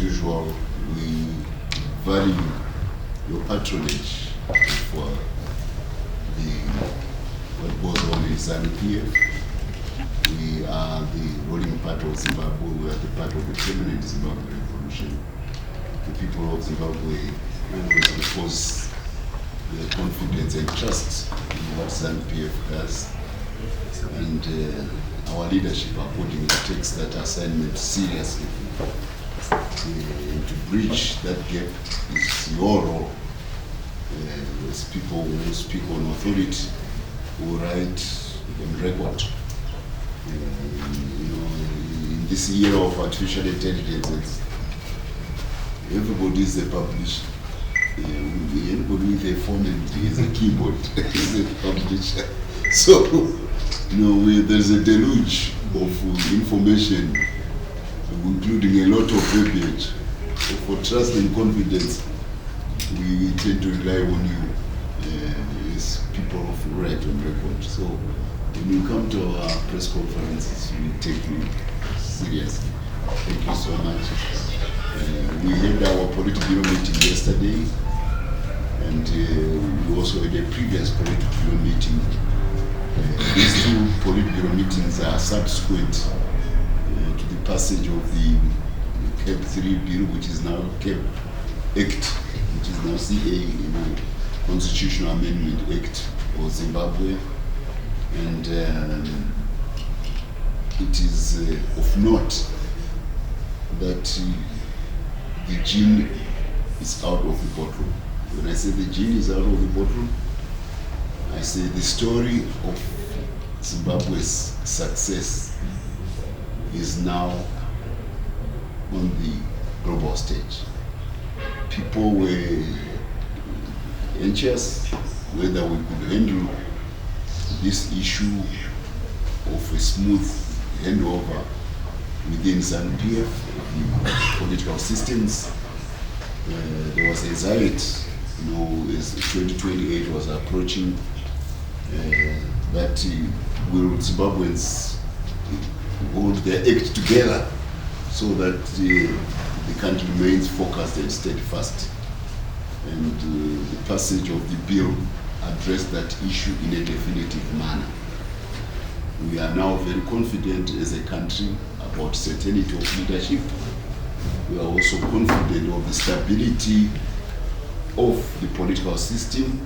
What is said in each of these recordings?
usual, we value your patronage for what goes on in Zanu Pf. We are the ruling part of Zimbabwe. We are the part of the permanent Zimbabwe revolution. The people of Zimbabwe always repose their confidence and trust in what Zanu Pf does. And our leadership accordingly takes that assignment seriously. To bridge that gap is your role as people who speak on authority, who write on record. In this era of artificial intelligence, everybody is a publisher. Anybody with a phone is a keyboard is a publisher. So, there's a deluge of information, including a lot of verbiage. So for trust and confidence, we tend to rely on you as people of right on record. So when you come to our press conferences, we take you seriously. Thank you so much. We had our Politburo meeting yesterday, and we also had a previous Politburo meeting. These two Politburo meetings are subsequent to the passage of the CAP 3 bill, which is now CAP Act, which is now CA, Constitutional Amendment Act of Zimbabwe. And it is of note that the genie is out of the bottle. When I say the genie is out of the bottle, I say the story of Zimbabwe's success is now on the global stage. People were anxious whether we could handle this issue of a smooth handover within Zanu Pf, the political systems. There was anxiety, as 2028 was approaching, that will Zimbabweans hold their act together so that the country remains focused and steadfast. And the passage of the bill addressed that issue in a definitive manner. We are now very confident as a country about certainty of leadership. We are also confident of the stability of the political system,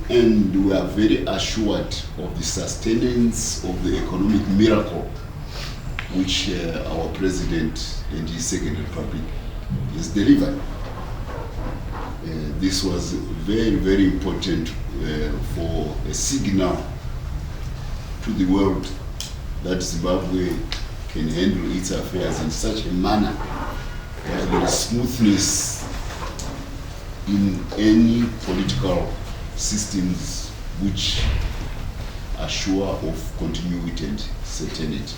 and we are very assured of the sustenance of the economic miracle which our president and his second republic has delivered. This was very, very important for a signal to the world that Zimbabwe can handle its affairs in such a manner that there is smoothness in any political systems which are sure of continuity and certainty.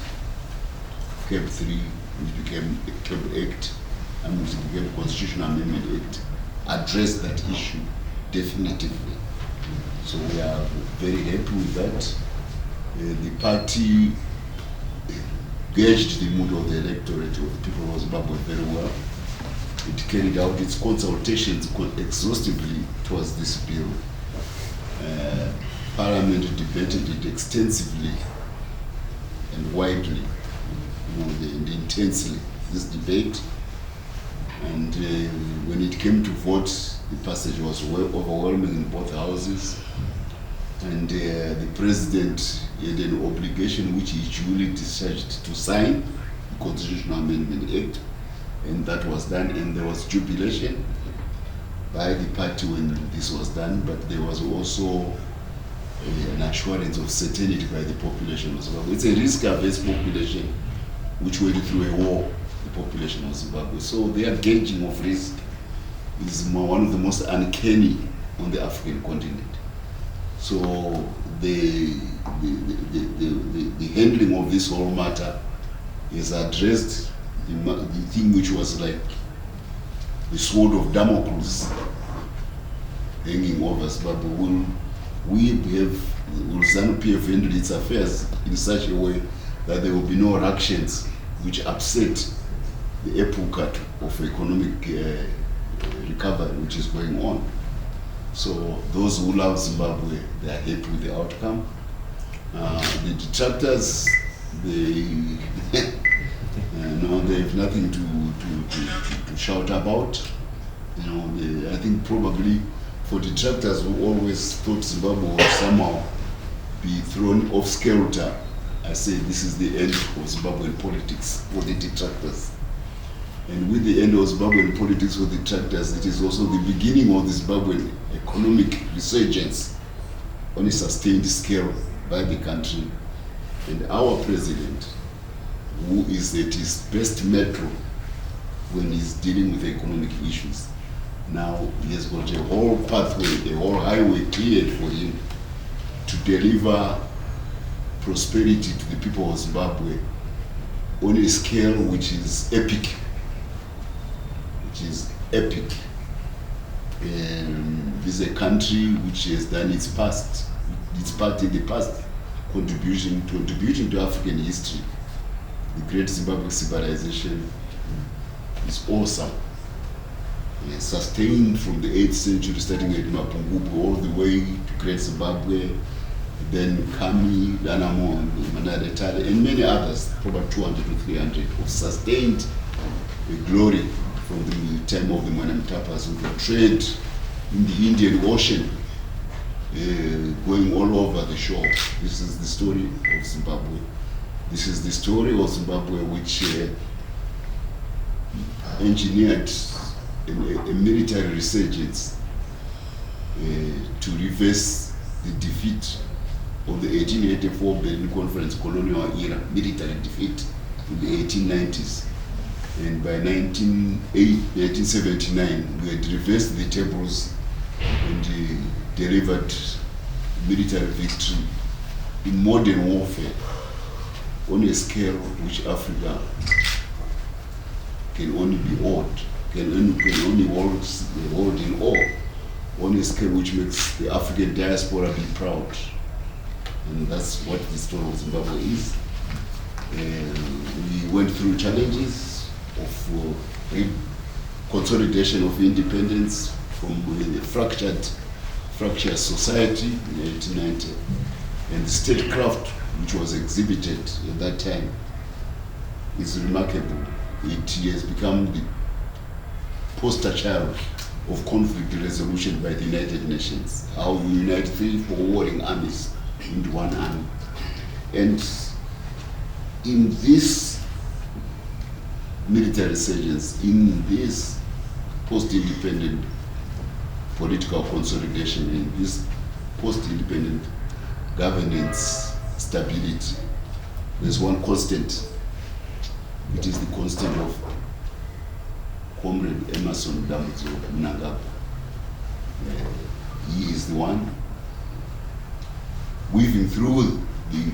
CAP 3, which became a CAP Act, and which became a Constitutional Amendment Act, addressed that issue definitively. So we are very happy with that. The party gauged the mood of the electorate of the people of Zimbabwe very well. It carried out its consultations exhaustively towards this bill. Parliament debated it extensively and widely, and intensely, this debate. And when it came to vote, the passage was overwhelming in both houses. And the president had an obligation which he duly discharged to sign the Constitutional Amendment Act, and that was done, and there was jubilation by the party when this was done, but there was also an assurance of certainty by the population of Zimbabwe. It's a risk-averse population which went through a war, the population of Zimbabwe. So their gauging of risk is one of the most uncanny on the African continent. So the handling of this whole matter is addressed the thing which was like the sword of Damocles hanging over Zimbabwe. Will Zanu Pf handle its affairs in such a way that there will be no ructions which upset the epoch of economic recovery which is going on. So those who love Zimbabwe, they are happy with the outcome. The detractors, they no, they have nothing to shout about. You know, I think probably for detractors who always thought Zimbabwe would somehow be thrown off skelter, I say this is the end of Zimbabwean politics for the detractors. And with the end of Zimbabwean politics for the detractors, it is also the beginning of the Zimbabwean economic resurgence on a sustained scale by the country. And our president, who is at his best metro when he's dealing with economic issues, now he has got a whole pathway, a whole highway cleared for him to deliver prosperity to the people of Zimbabwe on a scale which is epic. Which is epic. This is a country which has done its part in the past, contributing to African history. The great Zimbabwe civilization is awesome. Sustained from the 8th century, starting at Mapungupu all the way to Great Zimbabwe, then Kami, Danamo, Manaretale, and many others, probably 200 to 300, of sustained glory from the time of the Manamtapas, who could trade in the Indian Ocean, going all over the shore. This is the story of Zimbabwe. This is the story of Zimbabwe which engineered a military resurgence to reverse the defeat of the 1884 Berlin Conference colonial era, military defeat in the 1890s. And by 1979, we had reversed the tables and delivered military victory in modern warfare on a scale which Africa can only be awed, can only hold in awe, on a scale which makes the African diaspora be proud. And that's what the story of Zimbabwe is. We went through challenges of consolidation of independence from a fractured society in 1890, and the statecraft which was exhibited at that time is remarkable. It has become the poster child of conflict resolution by the United Nations. How you unite 3 warring armies into one army. And in this military resurgence, in this post-independent political consolidation, in this post-independent governance stability, there's one constant. It is the constant of Comrade Emerson Mnangagwa. He is the one weaving through the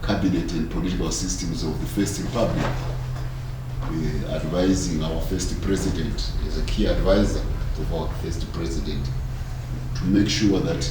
cabinet and political systems of the First Republic, advising our first president as a key advisor of our first president to make sure that